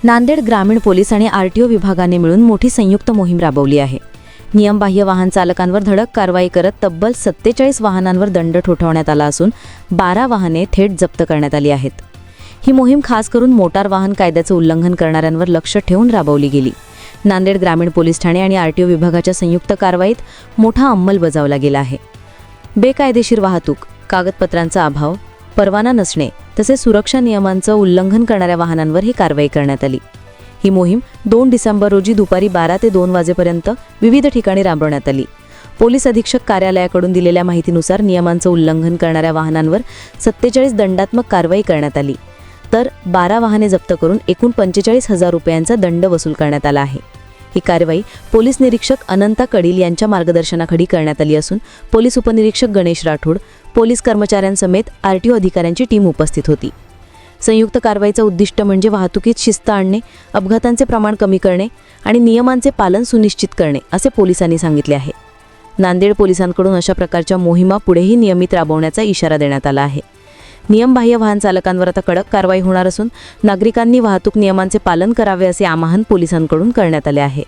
नांदेड ग्रामीण पोलीस आणि आरटीओ विभागाने मिळून मोठी संयुक्त मोहीम राबवली आहे। नियमबाह्य वाहन चालकांवर धडक कारवाई करत तब्बल 47 वाहनांवर दंड ठोठावण्यात आला असून 12 वाहने थेट जप्त करण्यात आली आहेत। ही मोहीम खास करून मोटार वाहन कायद्याचे उल्लंघन करणाऱ्यांवर लक्ष ठेवून राबवली गेली। नांदेड ग्रामीण पोलीस ठाणे आणि आरटीओ विभागाच्या संयुक्त कारवाईत मोठा अंमल बजावला गेला आहे। बेकायदेशीर वाहतूक, कागदपत्रांचा अभाव, परवाना नसणे तसेच सुरक्षा नियमांचं उल्लंघन करणाऱ्या वाहनांवर ही कारवाई करण्यात आली। ही मोहीम 2 डिसेंबर रोजी दुपारी 12 ते 2 वाजेपर्यंत विविध ठिकाणी राबवण्यात आली। पोलीस अधीक्षक कार्यालयाकडून दिलेल्या माहितीनुसार नियमांचं उल्लंघन करणाऱ्या वाहनांवर 47 दंडात्मक कारवाई करण्यात आली, तर 12 वाहने जप्त करून एकूण 45,000 रुपयांचा दंड वसूल करण्यात आला आहे। ही कारवाई पोलीस निरीक्षक अनंता कडिल यांच्या मार्गदर्शनाखाली करण्यात आली असून पोलीस उपनिरीक्षक गणेश राठोड, पोलीस कर्मचाऱ्यांसमेत आरटीओ अधिकाऱ्यांची टीम उपस्थित होती। संयुक्त कारवाईचं उद्दिष्ट म्हणजे वाहतुकीत शिस्त आणणे, अपघातांचे प्रमाण कमी करणे आणि नियमांचे पालन सुनिश्चित करणे असे पोलिसांनी सांगितले आहे। नांदेड पोलिसांकडून अशा प्रकारच्या मोहिमा पुढेही नियमित राबवण्याचा इशारा देण्यात आला आहे। नियमबाह्य वाहन चालकांवर आता कडक कारवाई होणार असून नागरिकांनी वाहतूक नियमांचे पालन करावे असे आवाहन पोलिसांकडून करण्यात आले आहे।